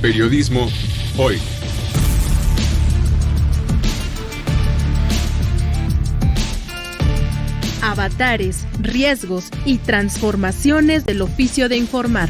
Periodismo hoy. Avatares, riesgos y transformaciones del oficio de informar.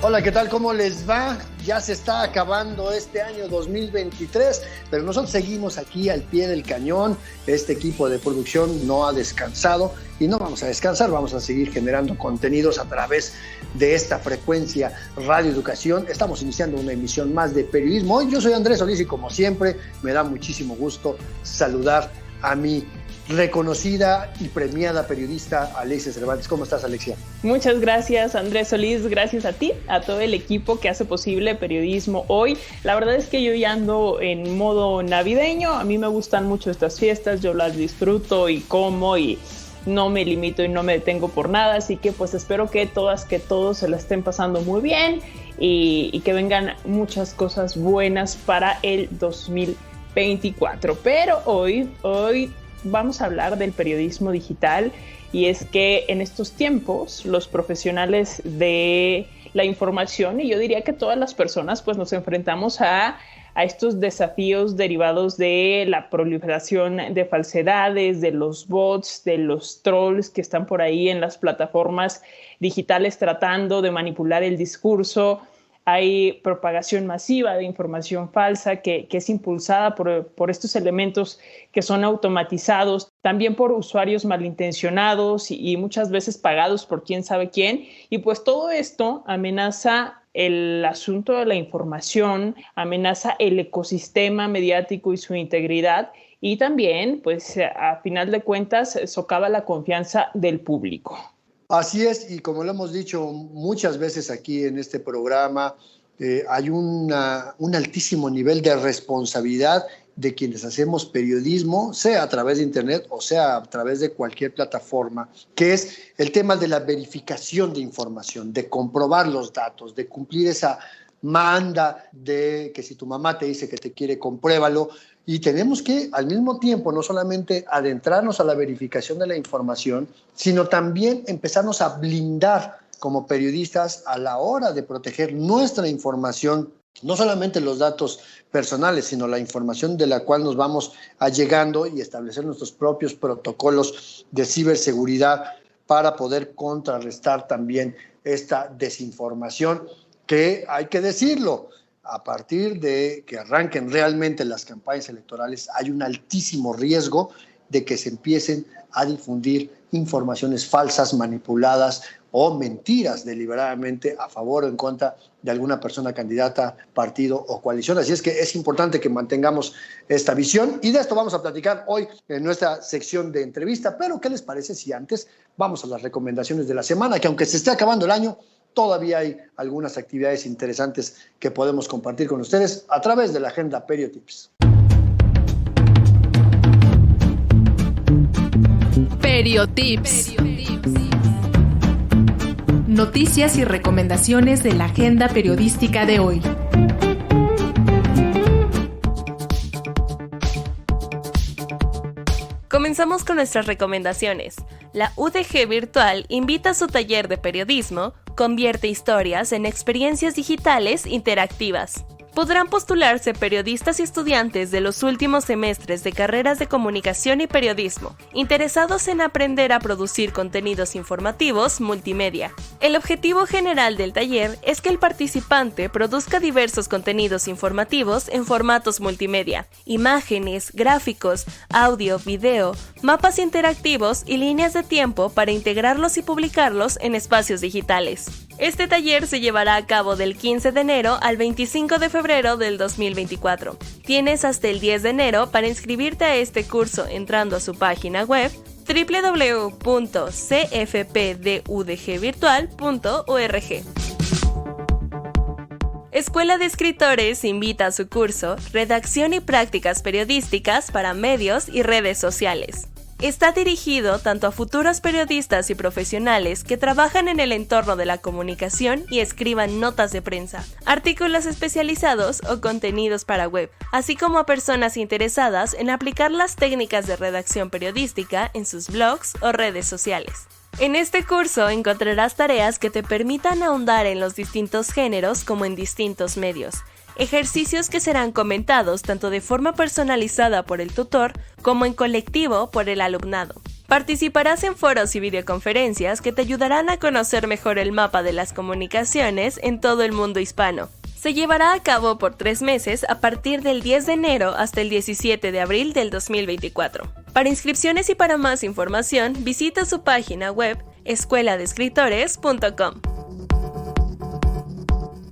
Hola, ¿qué tal? ¿Cómo les va? Ya se está acabando este año 2023, pero nosotros seguimos aquí al pie del cañón. Este equipo de producción no ha descansado y no vamos a descansar, vamos a seguir generando contenidos a través de esta frecuencia Radio Educación. Estamos iniciando una emisión más de periodismo. Hoy yo soy Andrés Solís y como siempre me da muchísimo gusto saludar a mi reconocida y premiada periodista Alexia Cervantes. ¿Cómo estás, Alexia? Muchas gracias, Andrés Solís. Gracias a ti, a todo el equipo que hace posible Periodismo Hoy. La verdad es que yo ya ando en modo navideño. A mí me gustan mucho estas fiestas, yo las disfruto y como y no me limito y no me detengo por nada. Así que pues espero que todas, que todos se la estén pasando muy bien y que vengan muchas cosas buenas para el 2024. Pero hoy vamos a hablar del periodismo digital, y es que en estos tiempos los profesionales de la información, y yo diría que todas las personas, pues nos enfrentamos a estos desafíos derivados de la proliferación de falsedades, de los bots, de los trolls que están por ahí en las plataformas digitales tratando de manipular el discurso. Hay propagación masiva de información falsa que es impulsada por estos elementos que son automatizados, también por usuarios malintencionados y muchas veces pagados por quién sabe quién. Y pues todo esto amenaza el asunto de la información, amenaza el ecosistema mediático y su integridad, y también, pues a final de cuentas, socava la confianza del público. Así es, y como lo hemos dicho muchas veces aquí en este programa, hay un altísimo nivel de responsabilidad de quienes hacemos periodismo, sea a través de Internet o sea a través de cualquier plataforma, que es el tema de la verificación de información, de comprobar los datos, de cumplir esa manda de que si tu mamá te dice que te quiere, compruébalo. Y tenemos que, al mismo tiempo, no solamente adentrarnos a la verificación de la información, sino también empezarnos a blindar como periodistas a la hora de proteger nuestra información, no solamente los datos personales, sino la información de la cual nos vamos allegando, y establecer nuestros propios protocolos de ciberseguridad para poder contrarrestar también esta desinformación, que hay que decirlo, a partir de que arranquen realmente las campañas electorales, hay un altísimo riesgo de que se empiecen a difundir informaciones falsas, manipuladas o mentiras deliberadamente a favor o en contra de alguna persona, candidata, partido o coalición. Así es que es importante que mantengamos esta visión, y de esto vamos a platicar hoy en nuestra sección de entrevista. Pero ¿qué les parece si antes vamos a las recomendaciones de la semana? Que aunque se esté acabando el año, todavía hay algunas actividades interesantes que podemos compartir con ustedes a través de la agenda Periotips. Periotips. Noticias y recomendaciones de la agenda periodística de hoy. Comenzamos con nuestras recomendaciones. La UDG Virtual invita a su taller de periodismo, Convierte historias en experiencias digitales interactivas. Podrán postularse periodistas y estudiantes de los últimos semestres de carreras de comunicación y periodismo, interesados en aprender a producir contenidos informativos multimedia. El objetivo general del taller es que el participante produzca diversos contenidos informativos en formatos multimedia, imágenes, gráficos, audio, video, mapas interactivos y líneas de tiempo para integrarlos y publicarlos en espacios digitales. Este taller se llevará a cabo del 15 de enero al 25 de febrero del 2024. Tienes hasta el 10 de enero para inscribirte a este curso entrando a su página web www.cfpdudgvirtual.org. Escuela de Escritores invita a su curso Redacción y Prácticas Periodísticas para Medios y Redes Sociales. Está dirigido tanto a futuros periodistas y profesionales que trabajan en el entorno de la comunicación y escriban notas de prensa, artículos especializados o contenidos para web, así como a personas interesadas en aplicar las técnicas de redacción periodística en sus blogs o redes sociales. En este curso encontrarás tareas que te permitan ahondar en los distintos géneros como en distintos medios, ejercicios que serán comentados tanto de forma personalizada por el tutor como en colectivo por el alumnado. Participarás en foros y videoconferencias que te ayudarán a conocer mejor el mapa de las comunicaciones en todo el mundo hispano. Se llevará a cabo por 3 meses a partir del 10 de enero hasta el 17 de abril del 2024. Para inscripciones y para más información, visita su página web escueladescritores.com.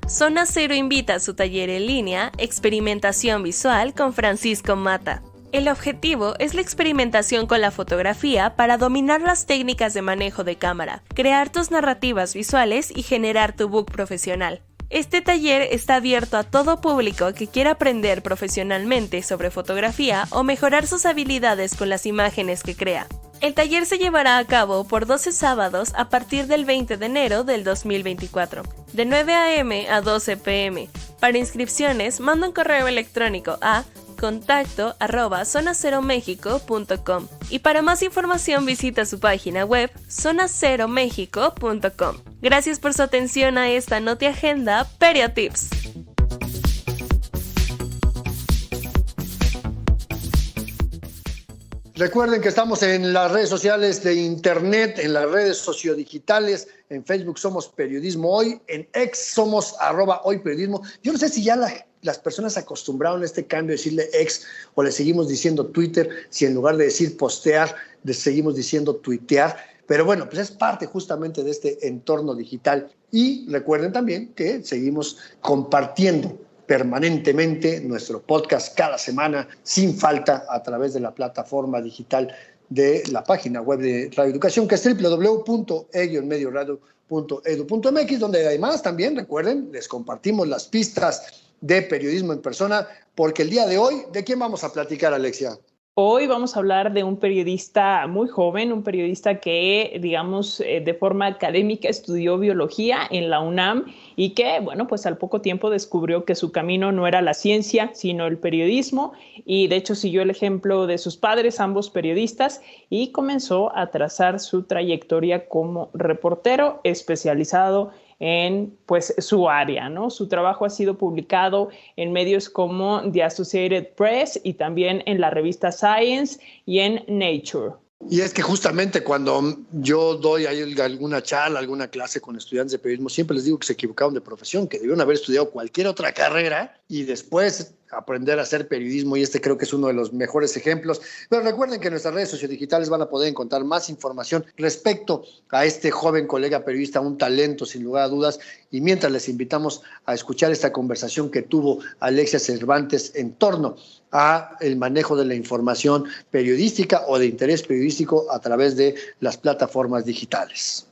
Zona Cero invita a su taller en línea Experimentación Visual con Francisco Mata. El objetivo es la experimentación con la fotografía para dominar las técnicas de manejo de cámara, crear tus narrativas visuales y generar tu book profesional. Este taller está abierto a todo público que quiera aprender profesionalmente sobre fotografía o mejorar sus habilidades con las imágenes que crea. El taller se llevará a cabo por 12 sábados a partir del 20 de enero del 2024, de 9 a.m. a 12 p.m. Para inscripciones, manda un correo electrónico a contacto@zonaceromexico.com y para más información visita su página web zonaceromexico.com. Gracias por su atención a esta Noti Agenda Periotips. Recuerden que estamos en las redes sociales de internet, en las redes sociodigitales. En Facebook somos Periodismo Hoy, en X somos @hoyperiodismo. Yo no sé si ya las personas se acostumbraron a este cambio de decirle X o le seguimos diciendo Twitter, si en lugar de decir postear, le seguimos diciendo tuitear. Pero bueno, pues es parte justamente de este entorno digital. Y recuerden también que seguimos compartiendo permanentemente nuestro podcast cada semana, sin falta, a través de la plataforma digital de la página web de Radio Educación, que es www.e-medioradio.edu.mx, donde además también, recuerden, les compartimos las pistas de periodismo en persona, porque el día de hoy, ¿de quién vamos a platicar, Alexia? Hoy vamos a hablar de un periodista muy joven, un periodista que, digamos, de forma académica estudió biología en la UNAM y que, bueno, pues al poco tiempo descubrió que su camino no era la ciencia, sino el periodismo, y de hecho siguió el ejemplo de sus padres, ambos periodistas, y comenzó a trazar su trayectoria como reportero especializado en pues su área, ¿no? Su trabajo ha sido publicado en medios como The Associated Press y también en la revista Science y en Nature. Y es que justamente cuando yo doy alguna charla, alguna clase con estudiantes de periodismo, siempre les digo que se equivocaron de profesión, que debieron haber estudiado cualquier otra carrera y después aprender a hacer periodismo, y este creo que es uno de los mejores ejemplos. Pero recuerden que en nuestras redes sociodigitales van a poder encontrar más información respecto a este joven colega periodista, un talento sin lugar a dudas, y mientras les invitamos a escuchar esta conversación que tuvo Alexia Cervantes en torno a el manejo de la información periodística o de interés periodístico a través de las plataformas digitales.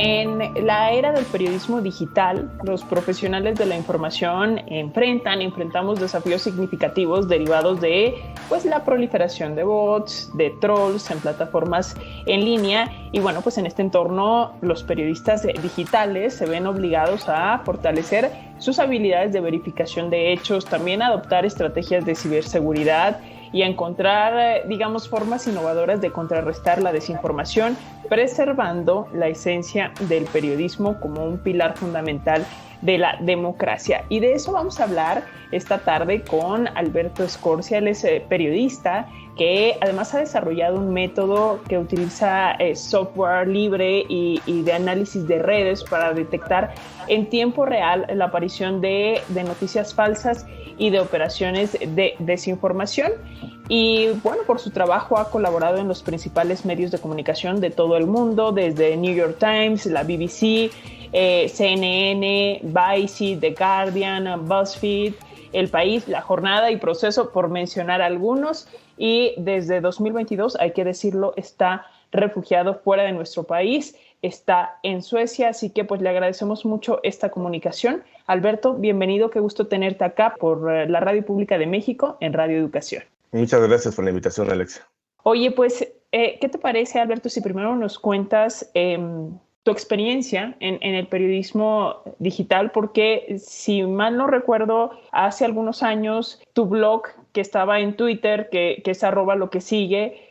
En la era del periodismo digital, los profesionales de la información enfrentamos desafíos significativos derivados de pues, la proliferación de bots, de trolls en plataformas en línea. Y bueno, pues en este entorno los periodistas digitales se ven obligados a fortalecer sus habilidades de verificación de hechos, también adoptar estrategias de ciberseguridad y a encontrar, digamos, formas innovadoras de contrarrestar la desinformación, preservando la esencia del periodismo como un pilar fundamental de la democracia. Y de eso vamos a hablar esta tarde con Alberto Escorcia. Él es periodista que además ha desarrollado un método que utiliza software libre y de análisis de redes para detectar en tiempo real la aparición de noticias falsas y de operaciones de desinformación. Y bueno, por su trabajo ha colaborado en los principales medios de comunicación de todo el mundo, desde New York Times, la BBC, CNN, Vice, The Guardian, BuzzFeed, El País, La Jornada y Proceso, por mencionar algunos. Y desde 2022, hay que decirlo, está refugiado fuera de nuestro país, está en Suecia, así que pues le agradecemos mucho esta comunicación. Alberto, bienvenido, qué gusto tenerte acá por la Radio Pública de México en Radio Educación. Muchas gracias por la invitación, Alexa. Oye, pues, ¿qué te parece, Alberto, si primero nos cuentas tu experiencia en el periodismo digital? Porque, si mal no recuerdo, hace algunos años tu blog que estaba en Twitter, que es @lokesigue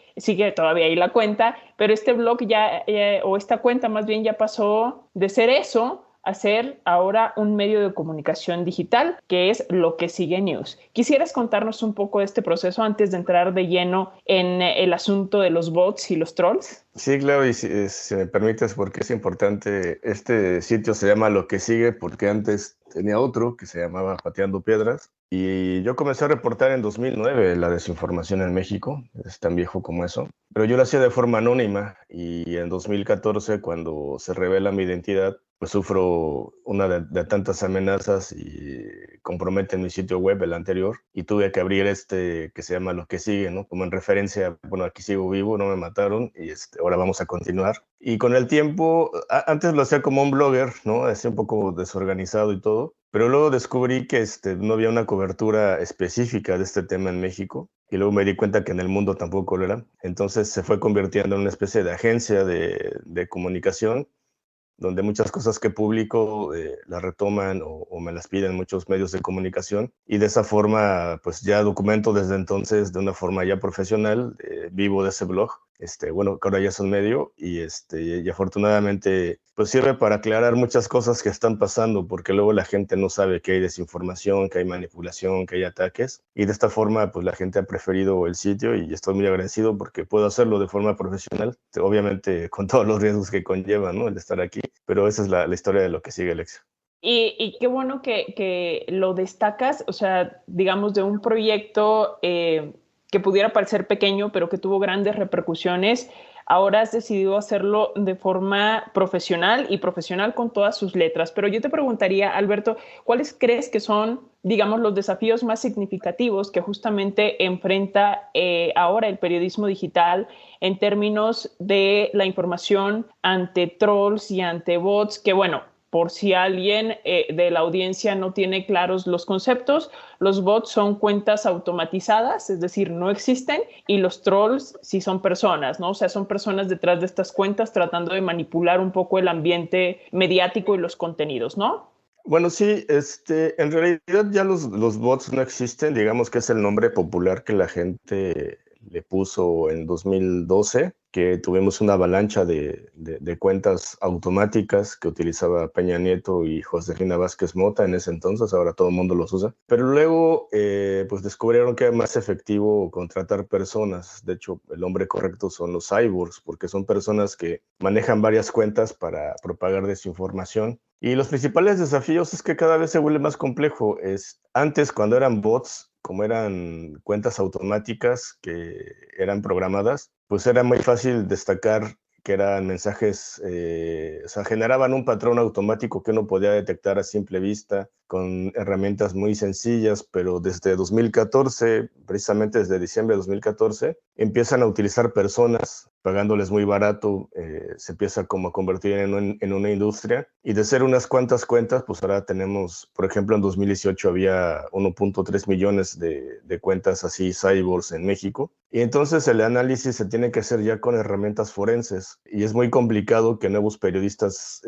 todavía ahí la cuenta, pero este blog o esta cuenta más bien ya pasó de ser eso a ser ahora un medio de comunicación digital, que es Lo que Sigue News. ¿Quisieras contarnos un poco de este proceso antes de entrar de lleno en el asunto de los bots y los trolls? Sí, claro, y si me permites, porque es importante, este sitio se llama Lo que Sigue porque antes tenía otro que se llamaba Pateando Piedras, y yo comencé a reportar en 2009 la desinformación en México, es tan viejo como eso, pero yo lo hacía de forma anónima, y en 2014, cuando se revela mi identidad, pues sufro una de tantas amenazas y comprometen mi sitio web, el anterior, y tuve que abrir este que se llama Lo que Sigue, ¿no? Como en referencia, bueno, aquí sigo vivo, no me mataron, y ahora vamos a continuar. Y con el tiempo, antes lo hacía como un blogger, ¿no? Hacía un poco desorganizado y todo, pero luego descubrí que no había una cobertura específica de este tema en México, y luego me di cuenta que en el mundo tampoco lo era. Entonces se fue convirtiendo en una especie de agencia de comunicación, donde muchas cosas que publico las retoman o me las piden muchos medios de comunicación, y de esa forma pues ya documento desde entonces de una forma ya profesional, vivo de ese blog, bueno, que ahora ya es un medio, y afortunadamente pues sirve para aclarar muchas cosas que están pasando, porque luego la gente no sabe que hay desinformación, que hay manipulación, que hay ataques, y de esta forma pues la gente ha preferido el sitio, y estoy muy agradecido porque puedo hacerlo de forma profesional, obviamente con todos los riesgos que conlleva, ¿no?, el estar aquí, pero esa es la historia de Lo que Sigue, Alexa. Y qué bueno que lo destacas, o sea, digamos, de un proyecto que pudiera parecer pequeño, pero que tuvo grandes repercusiones. Ahora has decidido hacerlo de forma profesional, y profesional con todas sus letras. Pero yo te preguntaría, Alberto, ¿cuáles crees que son, digamos, los desafíos más significativos que justamente enfrenta ahora el periodismo digital en términos de la información ante trolls y ante bots? Que bueno, por si alguien de la audiencia no tiene claros los conceptos, los bots son cuentas automatizadas, es decir, no existen, y los trolls sí son personas, ¿no? O sea, son personas detrás de estas cuentas tratando de manipular un poco el ambiente mediático y los contenidos, ¿no? Bueno, sí, en realidad ya los bots no existen, digamos que es el nombre popular que la gente le puso en 2012, que tuvimos una avalancha de cuentas automáticas que utilizaba Peña Nieto y Josefina Vázquez Mota en ese entonces, ahora todo el mundo los usa. Pero luego pues descubrieron que era más efectivo contratar personas. De hecho, el nombre correcto son los cyborgs, porque son personas que manejan varias cuentas para propagar desinformación. Y los principales desafíos es que cada vez se vuelve más complejo. Antes, cuando eran bots, como eran cuentas automáticas que eran programadas, pues era muy fácil destacar que eran mensajes, o sea, generaban un patrón automático que uno podía detectar a simple vista con herramientas muy sencillas, pero desde 2014, precisamente desde diciembre de 2014, empiezan a utilizar personas pagándoles muy barato, se empieza como a convertir en una industria, y de ser unas cuantas cuentas, pues ahora tenemos, por ejemplo, en 2018 había 1.3 millones de cuentas así cyborgs en México, y entonces el análisis se tiene que hacer ya con herramientas forenses, y es muy complicado que nuevos periodistas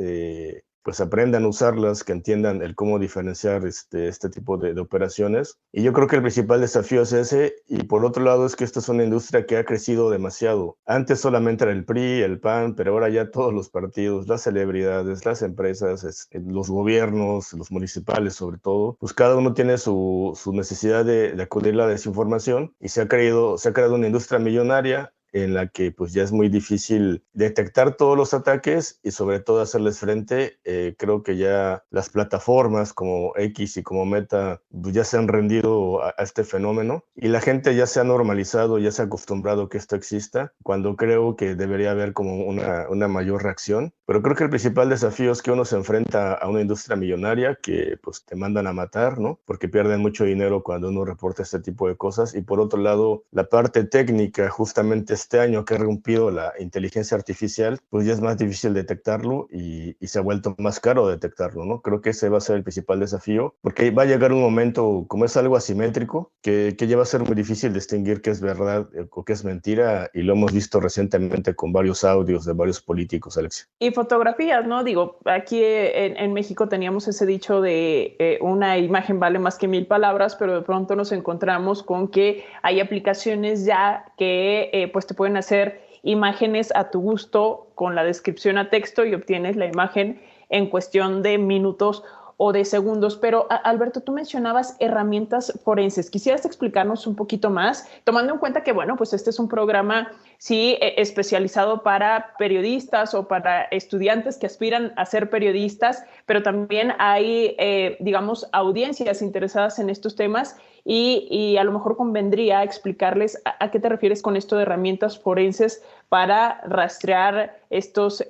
pues aprendan a usarlas, que entiendan el cómo diferenciar este tipo de operaciones. Y yo creo que el principal desafío es ese, y por otro lado es que esta es una industria que ha crecido demasiado. Antes solamente era el PRI, el PAN, pero ahora ya todos los partidos, las celebridades, las empresas, los gobiernos, los municipales sobre todo, pues cada uno tiene su necesidad de acudir a la desinformación, y se ha creado una industria millonaria en la que pues ya es muy difícil detectar todos los ataques y sobre todo hacerles frente. Creo que ya las plataformas como X y como Meta pues ya se han rendido a este fenómeno y la gente ya se ha normalizado, ya se ha acostumbrado a que esto exista, cuando creo que debería haber como una mayor reacción. Pero creo que el principal desafío es que uno se enfrenta a una industria millonaria que pues te mandan a matar, ¿no? Porque pierden mucho dinero cuando uno reporta este tipo de cosas. Y por otro lado, la parte técnica, justamente este año que ha rompido la inteligencia artificial, pues ya es más difícil detectarlo y se ha vuelto más caro detectarlo, ¿no? Creo que ese va a ser el principal desafío, porque va a llegar un momento, como es algo asimétrico, que ya va a ser muy difícil distinguir qué es verdad o qué es mentira, y lo hemos visto recientemente con varios audios de varios políticos, Alexia. Y fotografías, ¿no? Digo, aquí en México teníamos ese dicho de una imagen vale más que 1000 palabras, pero de pronto nos encontramos con que hay aplicaciones ya que pues te pueden hacer imágenes a tu gusto con la descripción a texto y obtienes la imagen en cuestión de minutos o de segundos. Pero Alberto, tú mencionabas herramientas forenses. ¿Quisieras explicarnos un poquito más? Tomando en cuenta que, bueno, pues este es un programa, sí, especializado para periodistas o para estudiantes que aspiran a ser periodistas, pero también hay, digamos, audiencias interesadas en estos temas y a lo mejor convendría explicarles a qué te refieres con esto de herramientas forenses para rastrear estos,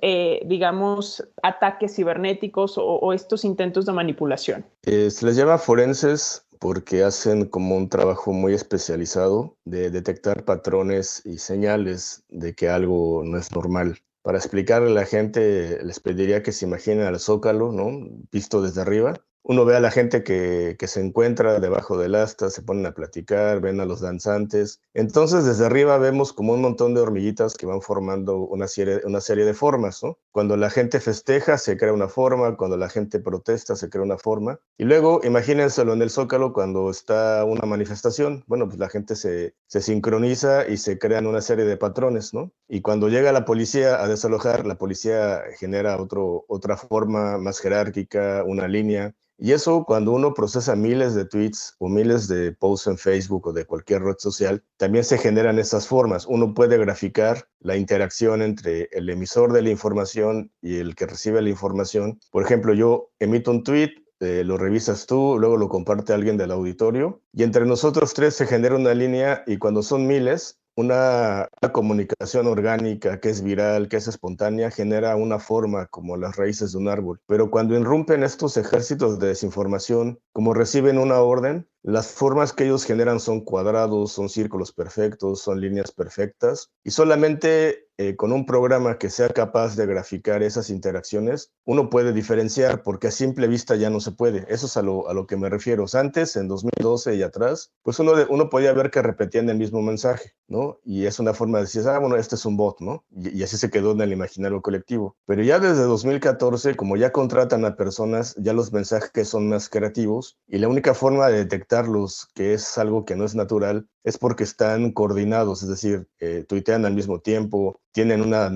digamos, ataques cibernéticos o estos intentos de manipulación. Se les llama forenses porque hacen como un trabajo muy especializado de detectar patrones y señales de que algo no es normal. Para explicarle a la gente, les pediría que se imaginen al Zócalo, ¿no? Visto desde arriba. Uno ve a la gente que se encuentra debajo del asta, se ponen a platicar, ven a los danzantes. Entonces, desde arriba vemos como un montón de hormiguitas que van formando una serie de formas, ¿no? Cuando la gente festeja, se crea una forma. Cuando la gente protesta, se crea una forma. Y luego, imagínenselo en el Zócalo cuando está una manifestación. Bueno, pues la gente se sincroniza y se crean una serie de patrones, ¿no? Y cuando llega la policía a desalojar, la policía genera otra forma más jerárquica, una línea. Y eso, cuando uno procesa miles de tweets o miles de posts en Facebook o de cualquier red social, también se generan esas formas. Uno puede graficar la interacción entre el emisor de la información y el que recibe la información. Por ejemplo, yo emito un tweet, lo revisas tú, luego lo comparte alguien del auditorio y entre nosotros tres se genera una línea y cuando son miles, una comunicación orgánica que es viral, que es espontánea, genera una forma como las raíces de un árbol. Pero cuando irrumpen estos ejércitos de desinformación, como reciben una orden, las formas que ellos generan son cuadrados, son círculos perfectos, son líneas perfectas y solamente con un programa que sea capaz de graficar esas interacciones, uno puede diferenciar porque a simple vista ya no se puede. Eso es a lo que me refiero. Antes, en 2012 y atrás, pues uno podía ver que repetían el mismo mensaje, ¿no? Y es una forma de decir, bueno, este es un bot, ¿no? Y así se quedó en el imaginario colectivo. Pero ya desde 2014, como ya contratan a personas, ya los mensajes son más creativos y la única forma de detectarlos, que es algo que no es natural, es porque están coordinados, es decir, tuitean al mismo tiempo, tienen una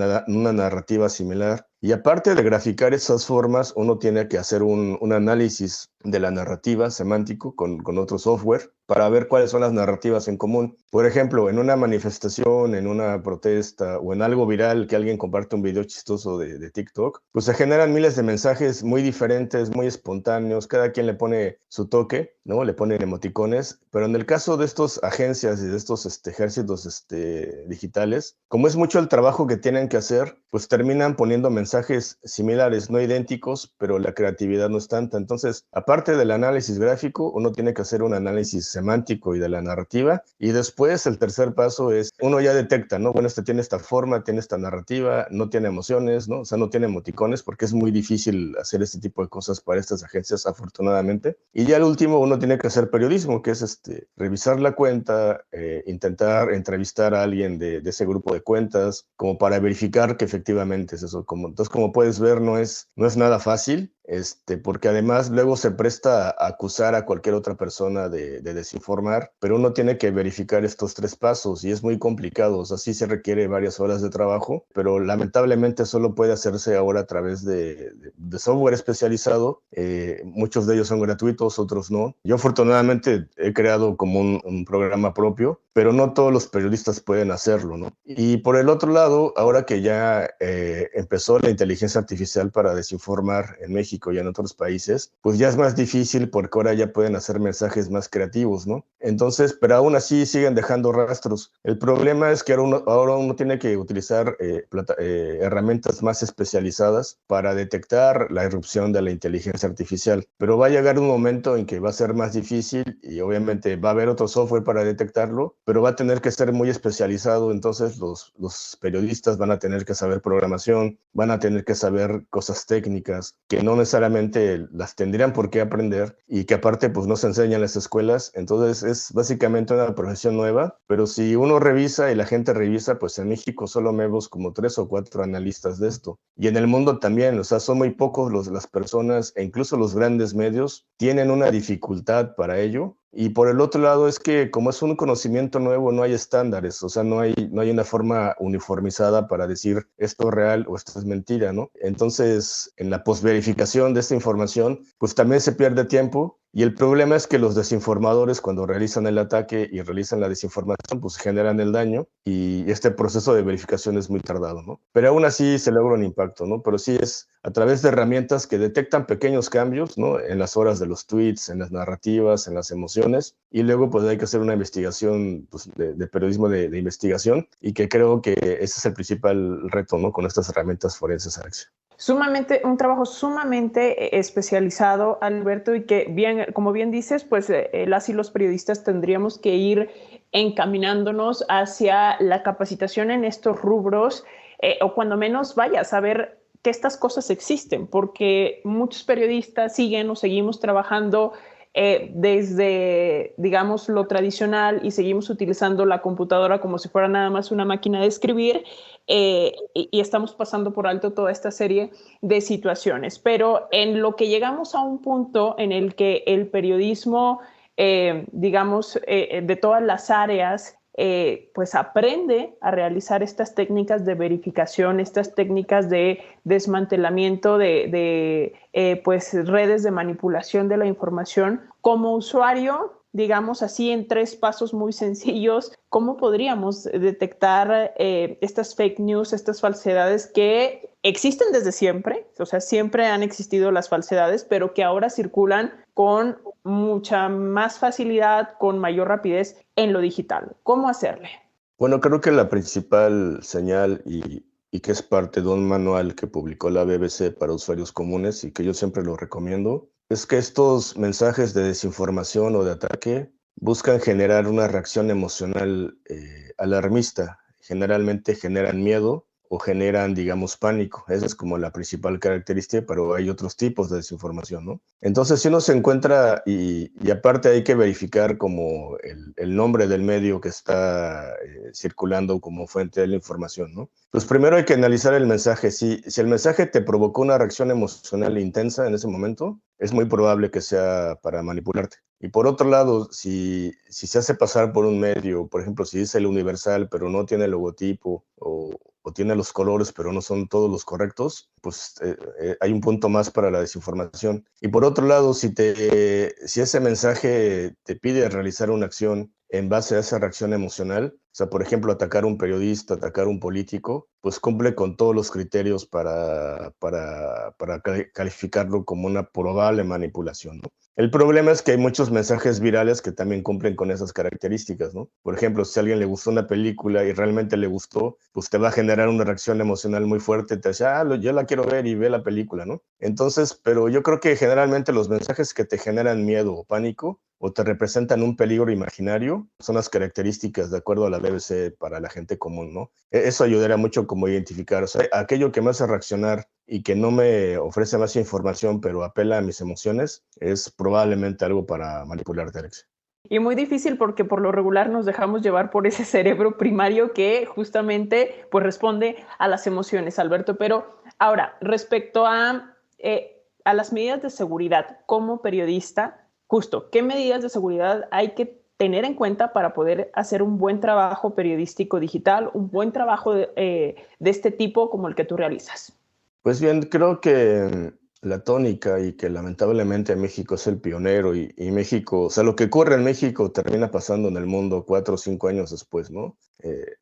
narrativa similar. Y aparte de graficar esas formas, uno tiene que hacer un análisis de la narrativa semántico con otro software para ver cuáles son las narrativas en común. Por ejemplo, en una manifestación, en una protesta o en algo viral que alguien comparte un video chistoso de TikTok, pues se generan miles de mensajes muy diferentes, muy espontáneos, cada quien le pone su toque, ¿no? Le ponen emoticones, pero en el caso de estas agencias y de estos ejércitos digitales, como es mucho el trabajo que tienen que hacer, pues terminan poniendo mensajes similares, no idénticos, pero la creatividad no es tanta. Entonces, aparte del análisis gráfico, uno tiene que hacer un análisis semántico y de la narrativa, y después el tercer paso es, uno ya detecta, ¿no? Bueno, tiene esta forma, tiene esta narrativa, no tiene emociones, ¿no? O sea, no tiene emoticones, porque es muy difícil hacer este tipo de cosas para estas agencias, afortunadamente. Y ya al último, uno tiene que hacer periodismo, que es revisar la cuenta, intentar entrevistar a alguien de ese grupo de cuentas, como para verificar que efectivamente es eso. Entonces, como puedes ver, no es nada fácil, porque además luego se presta a acusar a cualquier otra persona de desinformar, pero uno tiene que verificar estos 3 pasos y es muy complicado. O sea, sí se requiere varias horas de trabajo, pero lamentablemente solo puede hacerse ahora a través de software especializado. Muchos de ellos son gratuitos, otros no. Yo afortunadamente he creado como un programa propio, pero no todos los periodistas pueden hacerlo, ¿no? Y por el otro lado, ahora que ya empezó la inteligencia artificial para desinformar en México y en otros países, pues ya es más difícil porque ahora ya pueden hacer mensajes más creativos, ¿no? Entonces, pero aún así siguen dejando rastros. El problema es que ahora uno tiene que utilizar herramientas más especializadas para detectar la irrupción de la inteligencia artificial, pero va a llegar un momento en que va a ser más difícil y obviamente va a haber otro software para detectarlo, pero va a tener que ser muy especializado. Entonces los periodistas van a tener que saber programación, van a tener que saber cosas técnicas que no necesariamente las tendrían por qué aprender y que aparte pues no se enseñan en las escuelas. Entonces es básicamente una profesión nueva, pero si uno revisa y la gente revisa, pues en México solo vemos como 3 o 4 analistas de esto. Y en el mundo también, o sea, son muy pocos las personas e incluso los grandes medios tienen una dificultad para ello. Y por el otro lado es que como es un conocimiento nuevo, no hay estándares, o sea, no hay una forma uniformizada para decir esto es real o esto es mentira, ¿no? Entonces, en la postverificación de esta información, pues también se pierde tiempo. Y el problema es que los desinformadores, cuando realizan el ataque y realizan la desinformación, pues generan el daño y este proceso de verificación es muy tardado, ¿no? Pero aún así se logra un impacto, ¿no? Pero sí es a través de herramientas que detectan pequeños cambios, ¿no? En las horas de los tweets, en las narrativas, en las emociones, y luego pues hay que hacer una investigación, pues, de periodismo de investigación, y que creo que ese es el principal reto, ¿no? Con estas herramientas forenses, Alexia. Un trabajo sumamente especializado, Alberto, y que bien, como bien dices, pues las y los periodistas tendríamos que ir encaminándonos hacia la capacitación en estos rubros, o cuando menos vaya, saber que estas cosas existen, porque muchos periodistas siguen o seguimos trabajando desde, digamos, lo tradicional y seguimos utilizando la computadora como si fuera nada más una máquina de escribir, y estamos pasando por alto toda esta serie de situaciones. Pero en lo que llegamos a un punto en el que el periodismo, digamos, de todas las áreas, pues aprende a realizar estas técnicas de verificación, estas técnicas de desmantelamiento de pues redes de manipulación de la información. Como usuario, digamos así, en 3 pasos muy sencillos, ¿cómo podríamos detectar estas fake news, estas falsedades que existen desde siempre? O sea, siempre han existido las falsedades, pero que ahora circulan con mucha más facilidad, con mayor rapidez en lo digital. ¿Cómo hacerle? Bueno, creo que la principal señal y que es parte de un manual que publicó la BBC para usuarios comunes y que yo siempre lo recomiendo, es que estos mensajes de desinformación o de ataque buscan generar una reacción emocional alarmista. Generalmente generan miedo o generan, digamos, pánico. Esa es como la principal característica, pero hay otros tipos de desinformación, ¿no? Entonces, si uno se encuentra, y aparte hay que verificar como el nombre del medio que está circulando como fuente de la información, ¿no? Pues primero hay que analizar el mensaje. Si el mensaje te provocó una reacción emocional intensa en ese momento, es muy probable que sea para manipularte. Y por otro lado, si se hace pasar por un medio, por ejemplo, si dice El Universal, pero no tiene el logotipo, o tiene los colores, pero no son todos los correctos, pues hay un punto más para la desinformación. Y por otro lado, si ese mensaje te pide realizar una acción en base a esa reacción emocional, o sea, por ejemplo, atacar a un periodista, atacar a un político, pues cumple con todos los criterios para calificarlo como una probable manipulación, ¿no? El problema es que hay muchos mensajes virales que también cumplen con esas características, ¿no? Por ejemplo, si a alguien le gustó una película y realmente le gustó, pues te va a generar una reacción emocional muy fuerte, te dice, yo la quiero ver y ve la película, ¿no? Entonces, pero yo creo que generalmente los mensajes que te generan miedo o pánico o te representan un peligro imaginario son las características, de acuerdo a la BBC, para la gente común, ¿no? Eso ayudaría mucho como identificar, o sea, aquello que me hace reaccionar y que no me ofrece más información, pero apela a mis emociones, es probablemente algo para manipularte, Alex. Y muy difícil porque por lo regular nos dejamos llevar por ese cerebro primario que justamente pues responde a las emociones, Alberto. Pero ahora, respecto a a las medidas de seguridad como periodista, justo, ¿qué medidas de seguridad hay que tener en cuenta para poder hacer un buen trabajo periodístico digital, un buen trabajo de este tipo como el que tú realizas? Pues bien, creo que la tónica y que lamentablemente México es el pionero y México, o sea, lo que ocurre en México termina pasando en el mundo 4 o 5 años después, ¿no?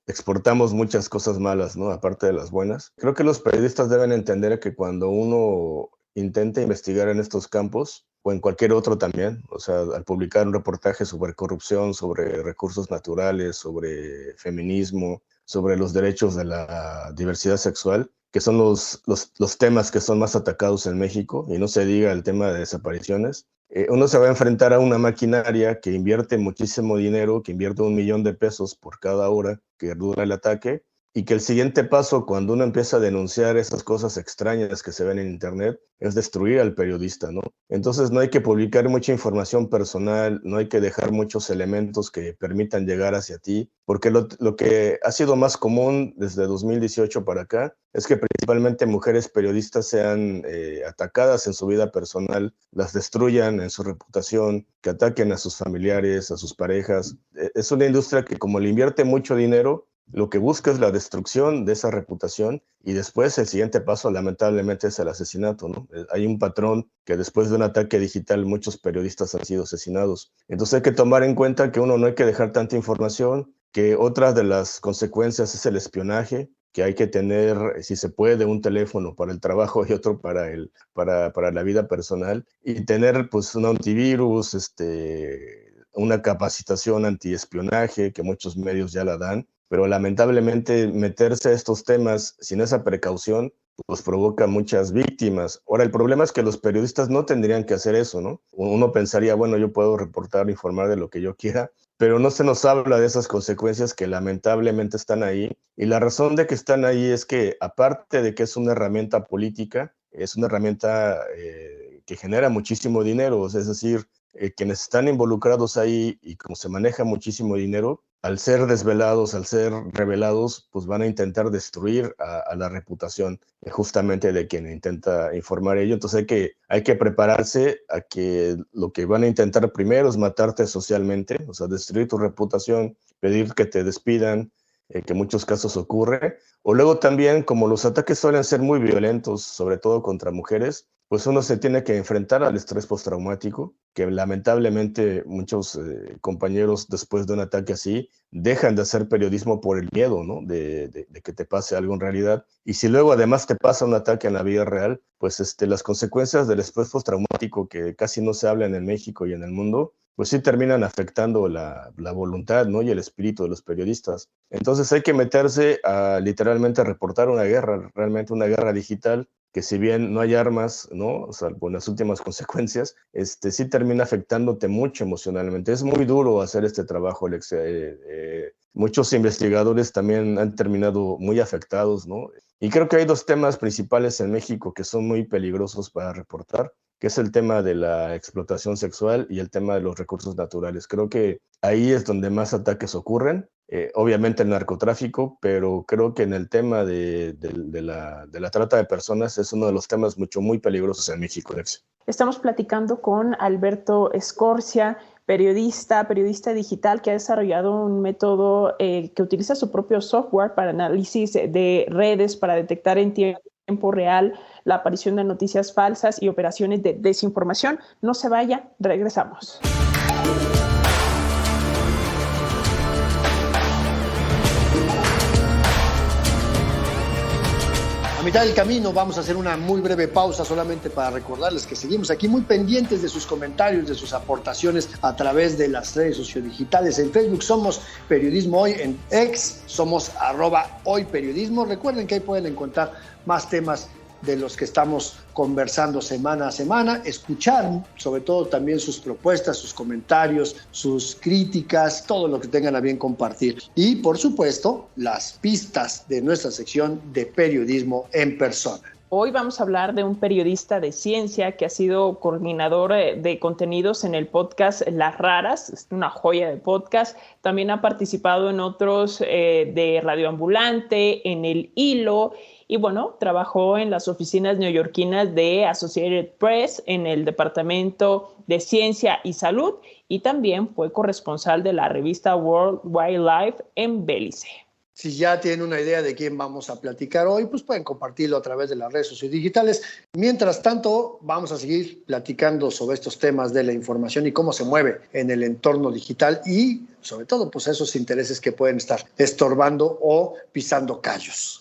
Exportamos muchas cosas malas, ¿no? Aparte de las buenas. Creo que los periodistas deben entender que cuando uno intenta investigar en estos campos, o en cualquier otro también, o sea, al publicar un reportaje sobre corrupción, sobre recursos naturales, sobre feminismo, sobre los derechos de la diversidad sexual, que son los temas que son más atacados en México, y no se diga el tema de desapariciones, uno se va a enfrentar a una maquinaria que invierte muchísimo dinero, que invierte $1,000,000 por cada hora que dura el ataque, y que el siguiente paso, cuando uno empieza a denunciar esas cosas extrañas que se ven en Internet, es destruir al periodista, ¿no? Entonces no hay que publicar mucha información personal, no hay que dejar muchos elementos que permitan llegar hacia ti, porque lo que ha sido más común desde 2018 para acá es que principalmente mujeres periodistas sean atacadas en su vida personal, las destruyan en su reputación, que ataquen a sus familiares, a sus parejas. Es una industria que, como le invierte mucho dinero, lo que busca es la destrucción de esa reputación, y después el siguiente paso lamentablemente es el asesinato, ¿no? Hay un patrón que después de un ataque digital muchos periodistas han sido asesinados. Entonces hay que tomar en cuenta que uno no hay que dejar tanta información, que otra de las consecuencias es el espionaje, que hay que tener, si se puede, un teléfono para el trabajo y otro para la vida personal, y tener pues un antivirus, una capacitación antiespionaje, que muchos medios ya la dan. Pero lamentablemente meterse a estos temas sin esa precaución pues provoca muchas víctimas. Ahora, el problema es que los periodistas no tendrían que hacer eso, ¿no? Uno pensaría, bueno, yo puedo reportar, informar de lo que yo quiera, pero no se nos habla de esas consecuencias que lamentablemente están ahí. Y la razón de que están ahí es que, aparte de que es una herramienta política, es una herramienta que genera muchísimo dinero, es decir, quienes están involucrados ahí, y como se maneja muchísimo dinero, al ser desvelados, al ser revelados, pues van a intentar destruir a la reputación justamente de quien intenta informar ello. Entonces hay que prepararse a que lo que van a intentar primero es matarte socialmente, o sea, destruir tu reputación, pedir que te despidan, que en muchos casos ocurre. O luego también, como los ataques suelen ser muy violentos, sobre todo contra mujeres, pues uno se tiene que enfrentar al estrés postraumático, que lamentablemente muchos compañeros después de un ataque así dejan de hacer periodismo por el miedo, ¿no? de que te pase algo en realidad. Y si luego además te pasa un ataque en la vida real, pues las consecuencias del estrés postraumático, que casi no se hablan en México y en el mundo, pues sí terminan afectando la voluntad, ¿no? Y el espíritu de los periodistas. Entonces hay que meterse a literalmente reportar una guerra, realmente una guerra digital, que si bien no hay armas, ¿no? O sea, con las últimas consecuencias, sí termina afectándote mucho emocionalmente. Es muy duro hacer este trabajo, Alex. Muchos investigadores también han terminado muy afectados, ¿no? Y creo que hay dos temas principales en México que son muy peligrosos para reportar, que es el tema de la explotación sexual y el tema de los recursos naturales. Creo que ahí es donde más ataques ocurren. Obviamente el narcotráfico, pero creo que en el tema de la trata de personas es uno de los temas muy peligrosos en México. Estamos platicando con Alberto Escorcia, periodista digital que ha desarrollado un método que utiliza su propio software para análisis de redes, para detectar en tiempo real la aparición de noticias falsas y operaciones de desinformación. No se vaya, regresamos. A mitad del camino vamos a hacer una muy breve pausa solamente para recordarles que seguimos aquí muy pendientes de sus comentarios, de sus aportaciones a través de las redes sociodigitales. En Facebook somos Periodismo Hoy, en X somos @hoyperiodismo. Recuerden que ahí pueden encontrar más temas de los que estamos conversando semana a semana, escuchar sobre todo también sus propuestas, sus comentarios, sus críticas, todo lo que tengan a bien compartir. Y por supuesto, las pistas de nuestra sección de periodismo en persona. Hoy vamos a hablar de un periodista de ciencia que ha sido coordinador de contenidos en el podcast Las Raras, es una joya de podcast. También ha participado en otros de Radio Ambulante, en El Hilo, y bueno, trabajó en las oficinas neoyorquinas de Associated Press en el Departamento de Ciencia y Salud y también fue corresponsal de la revista World Wildlife en Belice. Si ya tienen una idea de quién vamos a platicar hoy, pues pueden compartirlo a través de las redes sociales digitales. Mientras tanto, vamos a seguir platicando sobre estos temas de la información y cómo se mueve en el entorno digital y, sobre todo, pues esos intereses que pueden estar estorbando o pisando callos.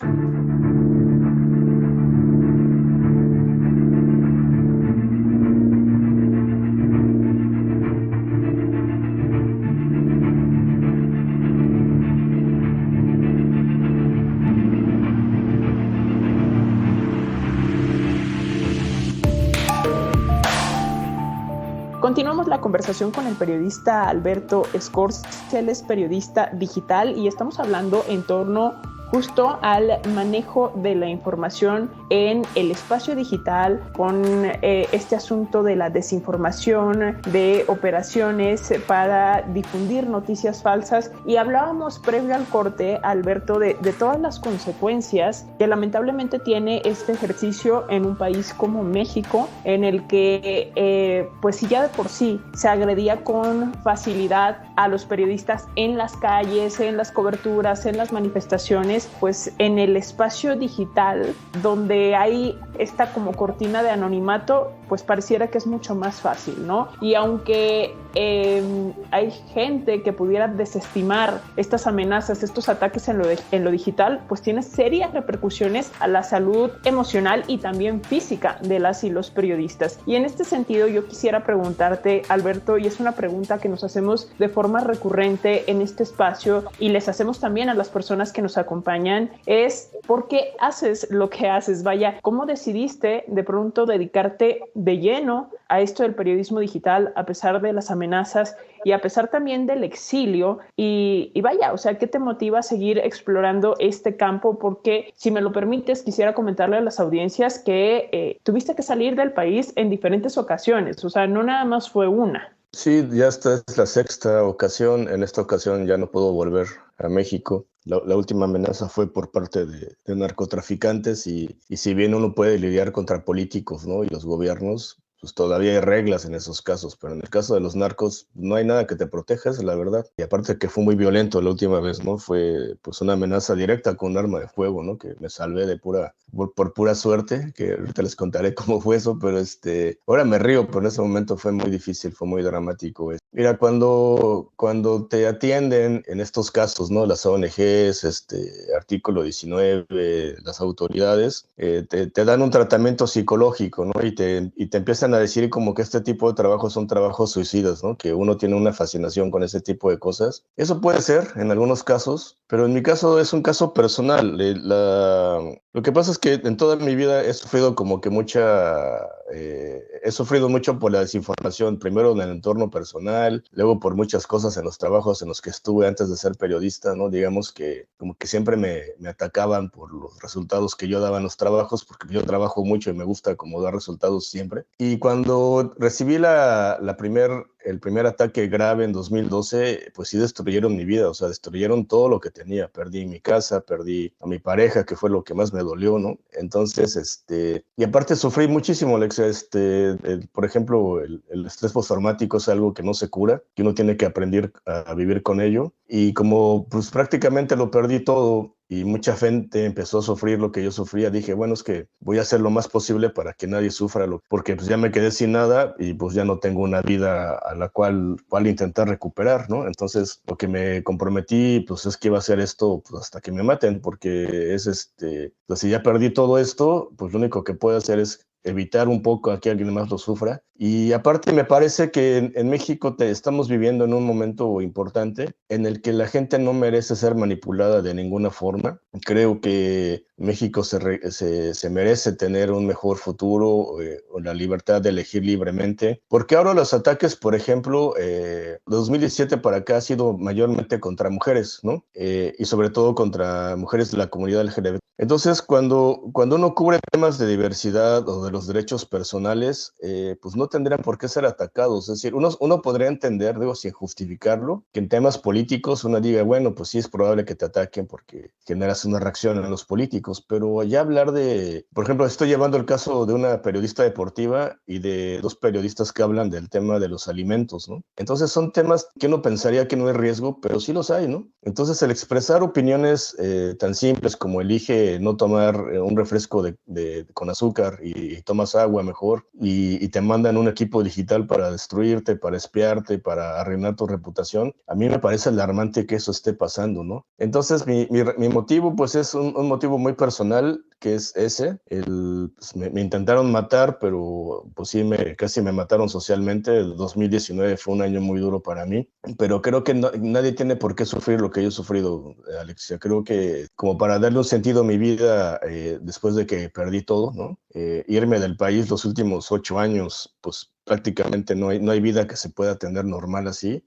Continuamos la conversación con el periodista Alberto Scorza. Él es periodista digital y estamos hablando en torno justo al manejo de la información en el espacio digital con este asunto de la desinformación, de operaciones para difundir noticias falsas. Y hablábamos previo al corte, Alberto, de todas las consecuencias que lamentablemente tiene este ejercicio en un país como México, en el que pues si ya de por sí se agredía con facilidad a los periodistas en las calles, en las coberturas, en las manifestaciones, pues en el espacio digital, donde hay esta como cortina de anonimato, pues pareciera que es mucho más fácil, ¿no? Y aunque hay gente que pudiera desestimar estas amenazas, estos ataques en lo digital, pues tiene serias repercusiones a la salud emocional y también física de las y los periodistas. Y en este sentido yo quisiera preguntarte, Alberto, y es una pregunta que nos hacemos de forma recurrente en este espacio y les hacemos también a las personas que nos acompañan, es ¿por qué haces lo que haces? Vaya, ¿cómo decidiste de pronto dedicarte de lleno a esto del periodismo digital a pesar de las amenazas y a pesar también del exilio? Y vaya, o sea, ¿qué te motiva a seguir explorando este campo? Porque, si me lo permites, quisiera comentarle a las audiencias que tuviste que salir del país en diferentes ocasiones, o sea, no nada más fue una. Sí, ya esta es la sexta ocasión. En esta ocasión ya no puedo volver a México. La última amenaza fue por parte de narcotraficantes y si bien uno puede lidiar contra políticos, ¿no? Y los gobiernos, pues todavía hay reglas en esos casos, pero en el caso de los narcos no hay nada que te proteja, es la verdad. Y aparte que fue muy violento la última vez, ¿no? Fue pues una amenaza directa con un arma de fuego, ¿no? Que me salvé de por pura suerte, que ahorita les contaré cómo fue eso, pero ahora me río, pero en ese momento fue muy difícil, fue muy dramático. Mira, cuando te atienden en estos casos, ¿no? Las ONGs, artículo 19, las autoridades, te dan un tratamiento psicológico, ¿no? Y te empiezan a decir como que este tipo de trabajos son trabajos suicidas, ¿no? Que uno tiene una fascinación con ese tipo de cosas. Eso puede ser en algunos casos, pero en mi caso es un caso personal. Lo que pasa es que en toda mi vida he sufrido como que he sufrido mucho por la desinformación, primero en el entorno personal, luego por muchas cosas en los trabajos en los que estuve antes de ser periodista, ¿no? Digamos que como que siempre me atacaban por los resultados que yo daba en los trabajos, porque yo trabajo mucho y me gusta como dar resultados siempre. Y cuando recibí el primer ataque grave en 2012, pues sí destruyeron mi vida, o sea, destruyeron todo lo que tenía. Perdí mi casa, perdí a mi pareja, que fue lo que más me dolió, ¿no? Entonces, y aparte sufrí muchísimo, Alex, por ejemplo, el estrés postraumático es algo que no se cura, que uno tiene que aprender a vivir con ello. Y como pues prácticamente lo perdí todo, y mucha gente empezó a sufrir lo que yo sufría, dije, bueno, es que voy a hacer lo más posible para que nadie sufra, porque pues ya me quedé sin nada y pues ya no tengo una vida a la cual intentar recuperar, ¿no? Entonces, lo que me comprometí, pues es que iba a hacer esto pues, hasta que me maten, porque pues si ya perdí todo esto, pues lo único que puedo hacer es evitar un poco a que alguien más lo sufra. Y aparte me parece que en México estamos viviendo en un momento importante en el que la gente no merece ser manipulada de ninguna forma. Creo que México se merece tener un mejor futuro, o la libertad de elegir libremente, porque ahora los ataques, por ejemplo, de 2017 para acá ha sido mayormente contra mujeres, ¿no? Y sobre todo contra mujeres de la comunidad LGBT. Entonces, cuando uno cubre temas de diversidad o de los derechos personales, pues no tendrían por qué ser atacados. Es decir, uno podría entender, digo, sin justificarlo, que en temas políticos uno diga, bueno, pues sí es probable que te ataquen porque generas una reacción en los políticos. periodísticos, pero ya hablar de, por ejemplo, estoy llevando el caso de una periodista deportiva y de 2 periodistas que hablan del tema de los alimentos, ¿no? Entonces son temas que uno pensaría que no hay riesgo, pero sí los hay, ¿no? Entonces el expresar opiniones tan simples como elige no tomar un refresco con azúcar y tomas agua mejor y te mandan un equipo digital para destruirte, para espiarte, para arruinar tu reputación, a mí me parece alarmante que eso esté pasando, ¿no? Entonces mi motivo pues es un motivo muy personal, que es ese. Pues, me intentaron matar, pero pues sí, casi me mataron socialmente. El 2019 fue un año muy duro para mí, pero creo que nadie tiene por qué sufrir lo que yo he sufrido, Alexia. Creo que como para darle un sentido a mi vida después de que perdí todo, ¿no? Irme del país los últimos 8 años, pues prácticamente no hay vida que se pueda tener normal así.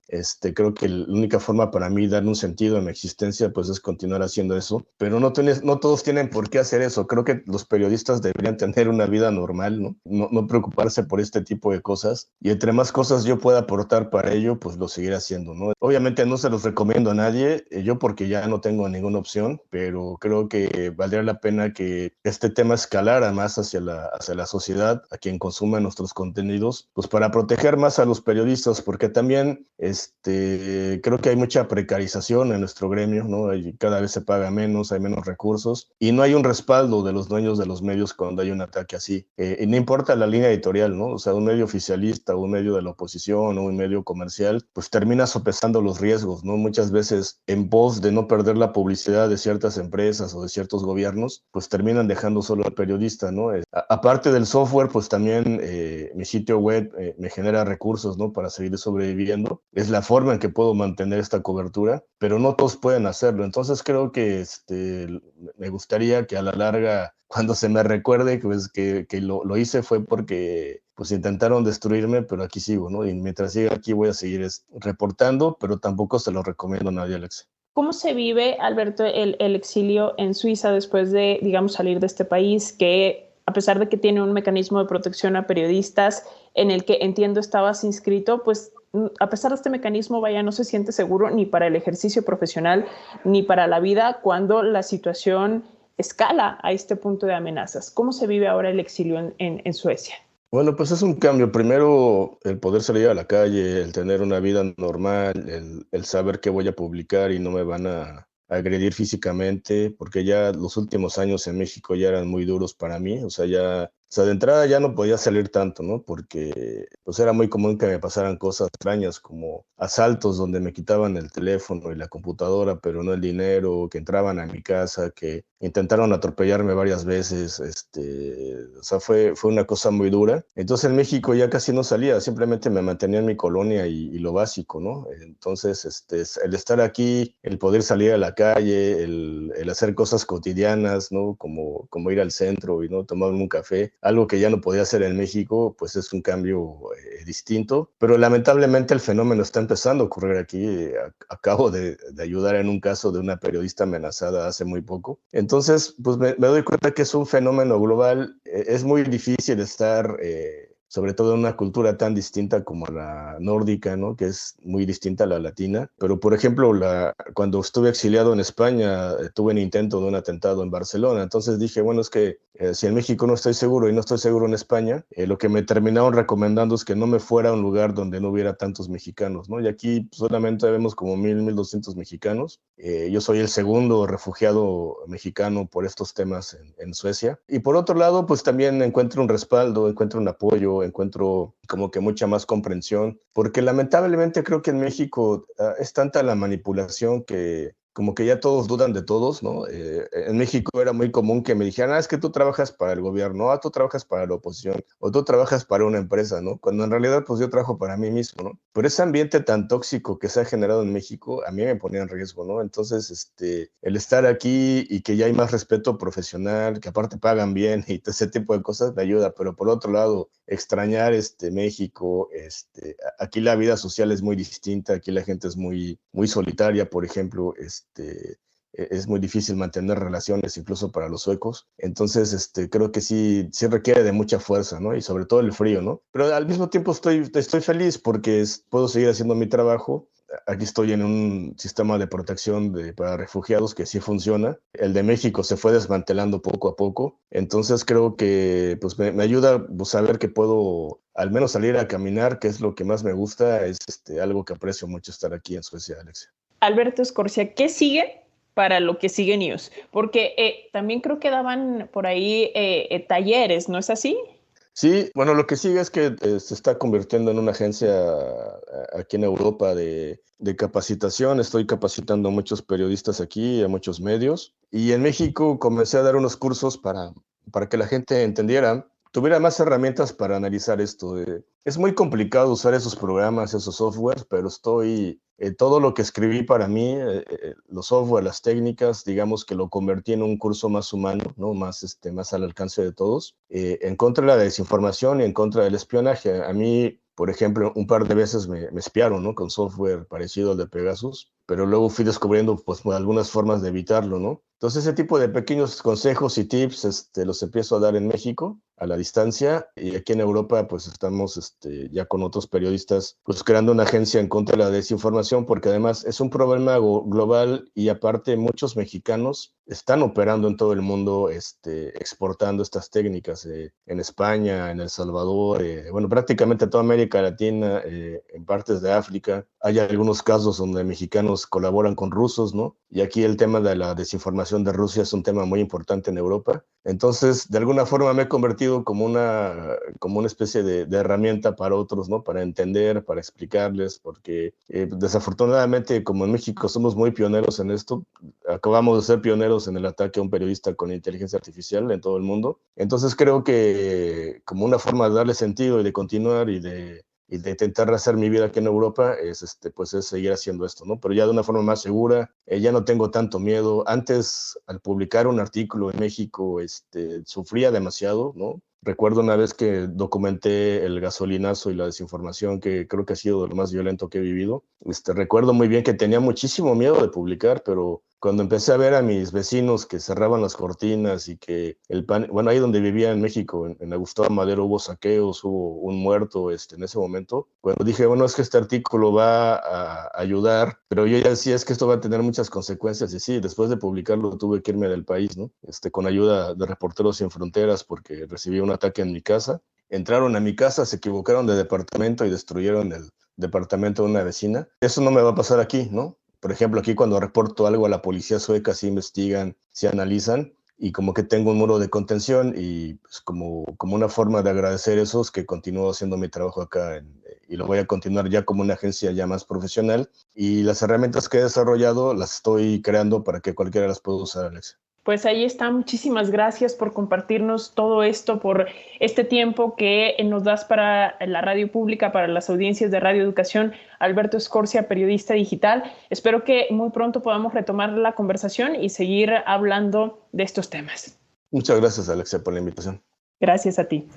Creo que la única forma para mí darle un sentido a mi existencia pues es continuar haciendo eso, pero no todos tienen por qué hacer eso. Creo que los periodistas deberían tener una vida normal, ¿no? No preocuparse por este tipo de cosas, y entre más cosas yo pueda aportar para ello, pues lo seguiré haciendo, ¿no? Obviamente no se los recomiendo a nadie, yo porque ya no tengo ninguna opción, pero creo que valdría la pena que este tema escalara más hacia la sociedad, a quien consuma nuestros contenidos, pues para proteger más a los periodistas, porque también creo que hay mucha precarización en nuestro gremio, ¿no? Y cada vez se paga menos, hay menos recursos, y no hay un respaldo de los dueños de los medios cuando hay un ataque así. Y no importa la línea editorial, ¿no? O sea, un medio oficialista, un medio de la oposición o un medio comercial, pues termina sopesando los riesgos, ¿no? Muchas veces en pos de no perder la publicidad de ciertas empresas o de ciertos gobiernos, pues terminan dejando solo al periodista, ¿no? Aparte del software, pues también mi sitio web me genera recursos, ¿no? Para seguir sobreviviendo. Es la forma en que puedo mantener esta cobertura, pero no todos pueden hacerlo. Entonces creo que me gustaría que a la larga, cuando se me recuerde pues, que lo hice fue porque pues intentaron destruirme, pero aquí sigo, ¿no? Y mientras siga aquí voy a seguir reportando, pero tampoco se lo recomiendo a nadie, Alex. ¿Cómo se vive, Alberto, el exilio en Suiza después de, digamos, salir de este país que, a pesar de que tiene un mecanismo de protección a periodistas en el que entiendo estabas inscrito, pues a pesar de este mecanismo, no se siente seguro ni para el ejercicio profesional ni para la vida cuando la situación escala a este punto de amenazas? ¿Cómo se vive ahora el exilio en Suecia? Bueno, pues es un cambio. Primero, el poder salir a la calle, el tener una vida normal, el saber que voy a publicar y no me van a agredir físicamente, porque ya los últimos años en México ya eran muy duros para mí. O sea, de entrada ya no podía salir tanto, ¿no? Porque pues era muy común que me pasaran cosas extrañas como asaltos donde me quitaban el teléfono y la computadora, pero no el dinero, que entraban a mi casa, que intentaron atropellarme varias veces. O sea, fue una cosa muy dura. Entonces en México ya casi no salía, simplemente me mantenía en mi colonia y lo básico, ¿no? Entonces el estar aquí, el poder salir a la calle, el hacer cosas cotidianas, ¿no? Como ir al centro y no tomarme un café, algo que ya no podía hacer en México, pues es un cambio distinto, pero lamentablemente el fenómeno está empezando a ocurrir aquí. Acabo de ayudar en un caso de una periodista amenazada hace muy poco. Entonces, pues me doy cuenta que es un fenómeno global. Es muy difícil estar sobre todo en una cultura tan distinta como la nórdica, ¿no? Que es muy distinta a la latina. Pero, por ejemplo, cuando estuve exiliado en España, tuve un intento de un atentado en Barcelona. Entonces dije, bueno, es que si en México no estoy seguro y no estoy seguro en España, lo que me terminaron recomendando es que no me fuera a un lugar donde no hubiera tantos mexicanos, ¿no? Y aquí solamente vemos como 1,200 mexicanos. Yo soy el segundo refugiado mexicano por estos temas en Suecia. Y por otro lado, pues también encuentro un respaldo, encuentro un apoyo, encuentro como que mucha más comprensión, porque lamentablemente creo que en México es tanta la manipulación que como que ya todos dudan de todos, ¿no? En México era muy común que me dijeran, es que tú trabajas para el gobierno, tú trabajas para la oposición, o tú trabajas para una empresa, ¿no? Cuando en realidad, pues yo trabajo para mí mismo, ¿no? Pero ese ambiente tan tóxico que se ha generado en México, a mí me ponía en riesgo, ¿no? Entonces, el estar aquí y que ya hay más respeto profesional, que aparte pagan bien y todo ese tipo de cosas me ayuda, pero por otro lado, extrañar México, aquí la vida social es muy distinta, aquí la gente es muy, muy solitaria, por ejemplo, es muy difícil mantener relaciones incluso para los suecos. Entonces creo que sí requiere de mucha fuerza, ¿no? Y sobre todo el frío, ¿no? Pero al mismo tiempo estoy feliz porque puedo seguir haciendo mi trabajo. aquí estoy en un sistema de protección para refugiados que sí funciona. El de México se fue desmantelando poco a poco. Entonces creo que pues, me ayuda pues, saber que puedo al menos salir a caminar, que es lo que más me gusta. Es algo que aprecio mucho estar aquí en Suecia, Alexia. Alberto Escorcia, ¿qué sigue para lo que sigue News? Porque también creo que daban por ahí talleres, ¿no es así? Sí, bueno, lo que sigue es que se está convirtiendo en una agencia aquí en Europa de capacitación. Estoy capacitando a muchos periodistas aquí, a muchos medios. Y en México comencé a dar unos cursos para que la gente entendiera, tuviera más herramientas para analizar esto. Es muy complicado usar esos programas, esos softwares, pero todo lo que escribí para mí, los software, las técnicas, digamos que lo convertí en un curso más humano, ¿no? Más al alcance de todos, en contra de la desinformación y en contra del espionaje. A mí, por ejemplo, un par de veces me espiaron, ¿no? Con software parecido al de Pegasus, pero luego fui descubriendo pues, algunas formas de evitarlo, ¿no? Entonces ese tipo de pequeños consejos y tips los empiezo a dar en México a la distancia, y aquí en Europa pues estamos ya con otros periodistas pues creando una agencia en contra de la desinformación, porque además es un problema global y aparte muchos mexicanos están operando en todo el mundo exportando estas técnicas en España, en El Salvador, bueno, prácticamente toda América Latina, en partes de África. Hay algunos casos donde mexicanos colaboran con rusos, ¿no? Y aquí el tema de la desinformación de Rusia es un tema muy importante en Europa. Entonces, de alguna forma me he convertido como una especie de herramienta para otros, ¿no? Para entender, para explicarles, porque desafortunadamente, como en México somos muy pioneros en esto, acabamos de ser pioneros en el ataque a un periodista con inteligencia artificial en todo el mundo. Entonces creo que como una forma de darle sentido y de continuar y de intentar hacer mi vida aquí en Europa es seguir haciendo esto, ¿no? Pero ya de una forma más segura, ya no tengo tanto miedo. Antes, al publicar un artículo en México, sufría demasiado, ¿no? Recuerdo una vez que documenté el gasolinazo y la desinformación, que creo que ha sido lo más violento que he vivido. Recuerdo muy bien que tenía muchísimo miedo de publicar, pero cuando empecé a ver a mis vecinos que cerraban las cortinas y que bueno, ahí donde vivía en México, en Gustavo Madero, hubo saqueos, hubo un muerto en ese momento. Cuando dije, bueno, es que este artículo va a ayudar, pero yo ya decía, es que esto va a tener muchas consecuencias. Y sí, después de publicarlo tuve que irme del país, ¿no? Con ayuda de Reporteros Sin Fronteras, porque recibí un ataque en mi casa. Entraron a mi casa, se equivocaron de departamento y destruyeron el departamento de una vecina. Eso no me va a pasar aquí, ¿no? Por ejemplo, aquí cuando reporto algo a la policía sueca, se investigan, se analizan, y como que tengo un muro de contención, y pues como una forma de agradecer eso es que continúo haciendo mi trabajo acá y lo voy a continuar ya como una agencia ya más profesional, y las herramientas que he desarrollado las estoy creando para que cualquiera las pueda usar, Alex. Pues ahí está, muchísimas gracias por compartirnos todo esto, por este tiempo que nos das para la radio pública, para las audiencias de Radio Educación. Alberto Escorcia, periodista digital. Espero que muy pronto podamos retomar la conversación y seguir hablando de estos temas. Muchas gracias, Alexia, por la invitación. Gracias a ti.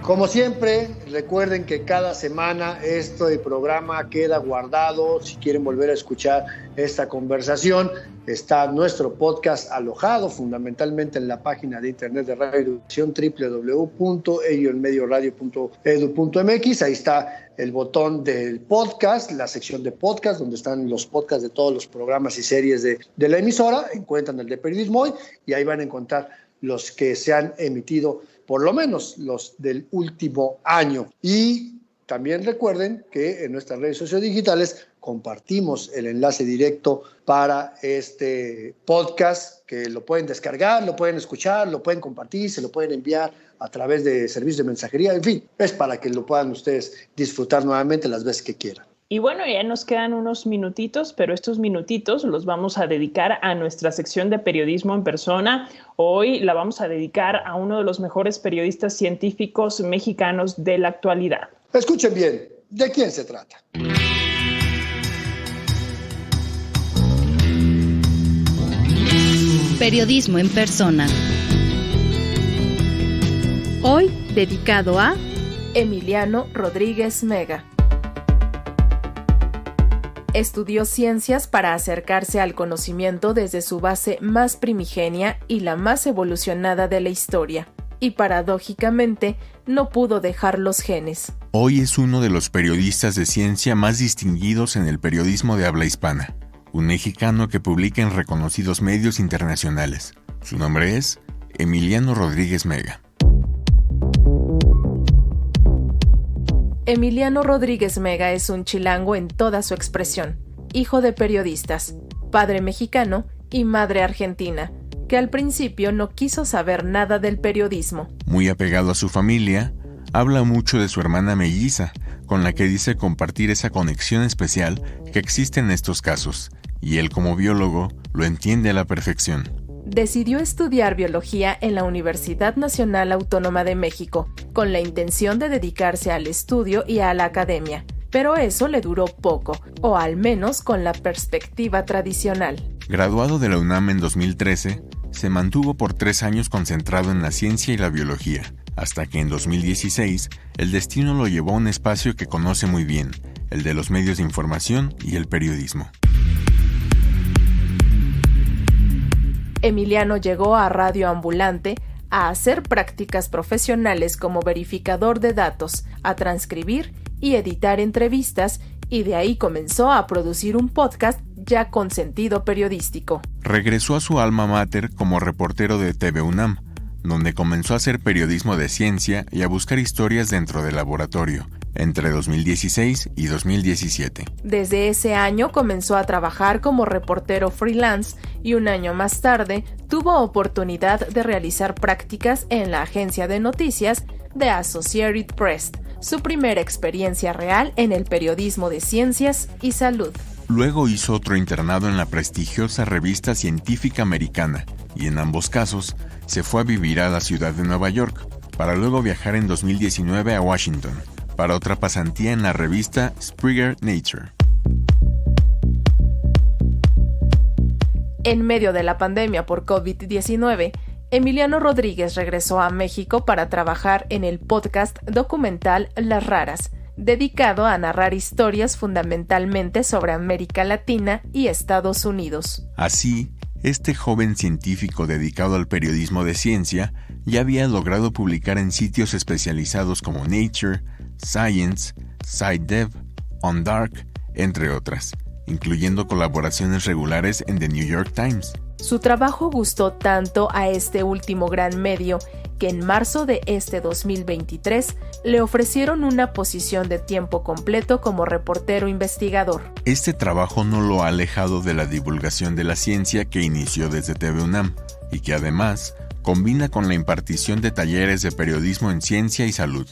Como siempre, recuerden que cada semana este programa queda guardado. Si quieren volver a escuchar esta conversación, está nuestro podcast alojado fundamentalmente en la página de internet de Radio Educación, www.elloenmedioradio.edu.mx. Ahí está el botón del podcast, la sección de podcast, donde están los podcasts de todos los programas y series de la emisora. Encuentran el de Periodismo Hoy y ahí van a encontrar los que se han emitido, por lo menos los del último año. Y también recuerden que en nuestras redes sociodigitales compartimos el enlace directo para este podcast, que lo pueden descargar, lo pueden escuchar, lo pueden compartir, se lo pueden enviar a través de servicios de mensajería. En fin, es para que lo puedan ustedes disfrutar nuevamente las veces que quieran. Y bueno, ya nos quedan unos minutitos, pero estos minutitos los vamos a dedicar a nuestra sección de periodismo en persona. Hoy la vamos a dedicar a uno de los mejores periodistas científicos mexicanos de la actualidad. Escuchen bien, ¿de quién se trata? Periodismo en persona. Hoy dedicado a Emiliano Rodríguez Mega. Estudió ciencias para acercarse al conocimiento desde su base más primigenia y la más evolucionada de la historia. Y paradójicamente, no pudo dejar los genes. Hoy es uno de los periodistas de ciencia más distinguidos en el periodismo de habla hispana. Un mexicano que publica en reconocidos medios internacionales. Su nombre es Emiliano Rodríguez Mega. Emiliano Rodríguez Mega es un chilango en toda su expresión, hijo de periodistas, padre mexicano y madre argentina, que al principio no quiso saber nada del periodismo. Muy apegado a su familia, habla mucho de su hermana melliza, con la que dice compartir esa conexión especial que existe en estos casos, y él como biólogo lo entiende a la perfección. Decidió estudiar biología en la Universidad Nacional Autónoma de México, con la intención de dedicarse al estudio y a la academia, pero eso le duró poco, o al menos con la perspectiva tradicional. Graduado de la UNAM en 2013, se mantuvo por 3 años concentrado en la ciencia y la biología, hasta que en 2016 el destino lo llevó a un espacio que conoce muy bien, el de los medios de información y el periodismo. Emiliano llegó a Radio Ambulante a hacer prácticas profesionales como verificador de datos, a transcribir y editar entrevistas, y de ahí comenzó a producir un podcast ya con sentido periodístico. Regresó a su alma mater como reportero de TV UNAM, donde comenzó a hacer periodismo de ciencia y a buscar historias dentro del laboratorio, entre 2016 y 2017. Desde ese año comenzó a trabajar como reportero freelance y un año más tarde tuvo oportunidad de realizar prácticas en la agencia de noticias de Associated Press, su primera experiencia real en el periodismo de ciencias y salud. Luego hizo otro internado en la prestigiosa revista científica americana y en ambos casos se fue a vivir a la ciudad de Nueva York, para luego viajar en 2019 a Washington, para otra pasantía en la revista Springer Nature. En medio de la pandemia por COVID-19, Emiliano Rodríguez regresó a México para trabajar en el podcast documental Las Raras, dedicado a narrar historias fundamentalmente sobre América Latina y Estados Unidos. Así, este joven científico dedicado al periodismo de ciencia ya había logrado publicar en sitios especializados como Nature, Science, SciDev, OnDark, entre otras, incluyendo colaboraciones regulares en The New York Times. Su trabajo gustó tanto a este último gran medio que en marzo de este 2023 le ofrecieron una posición de tiempo completo como reportero investigador. Este trabajo no lo ha alejado de la divulgación de la ciencia que inició desde TV UNAM y que además combina con la impartición de talleres de periodismo en ciencia y salud.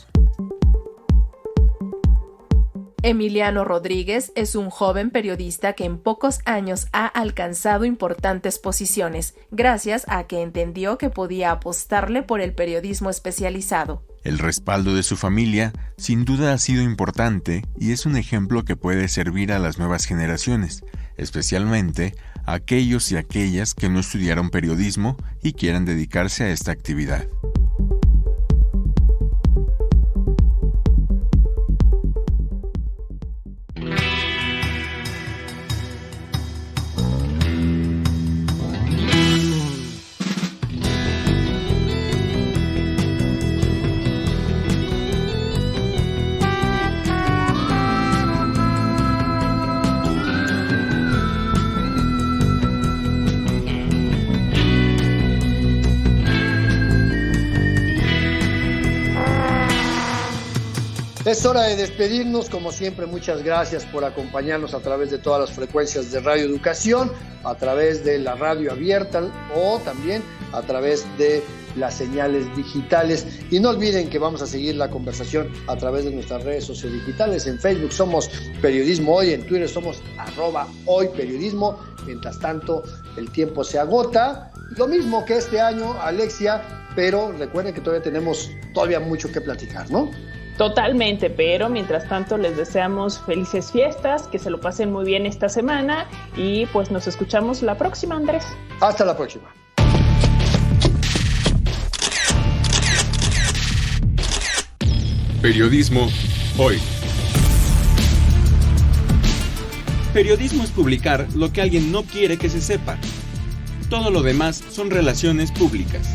Emiliano Rodríguez es un joven periodista que en pocos años ha alcanzado importantes posiciones, gracias a que entendió que podía apostarle por el periodismo especializado. El respaldo de su familia sin duda ha sido importante y es un ejemplo que puede servir a las nuevas generaciones, especialmente a aquellos y aquellas que no estudiaron periodismo y quieran dedicarse a esta actividad. Es hora de despedirnos, como siempre, muchas gracias por acompañarnos a través de todas las frecuencias de Radio Educación, a través de la radio abierta o también a través de las señales digitales. Y no olviden que vamos a seguir la conversación a través de nuestras redes sociodigitales. En Facebook somos Periodismo Hoy, en Twitter somos @hoyperiodismo. Mientras tanto, el tiempo se agota. Lo mismo que este año, Alexia, pero recuerden que todavía tenemos mucho que platicar, ¿no? Totalmente, pero mientras tanto les deseamos felices fiestas, que se lo pasen muy bien esta semana y pues nos escuchamos la próxima, Andrés. Hasta la próxima. Periodismo Hoy. Periodismo es publicar lo que alguien no quiere que se sepa. Todo lo demás son relaciones públicas.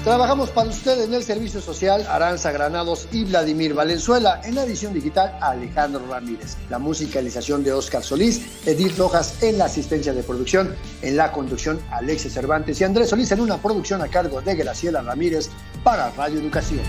Trabajamos para usted en el servicio social Aranza Granados y Vladimir Valenzuela. En la edición digital, Alejandro Ramírez. La musicalización de Óscar Solís, Edith Rojas en la asistencia de producción. En la conducción, Alexis Cervantes y Andrés Solís en una producción a cargo de Graciela Ramírez para Radio Educación.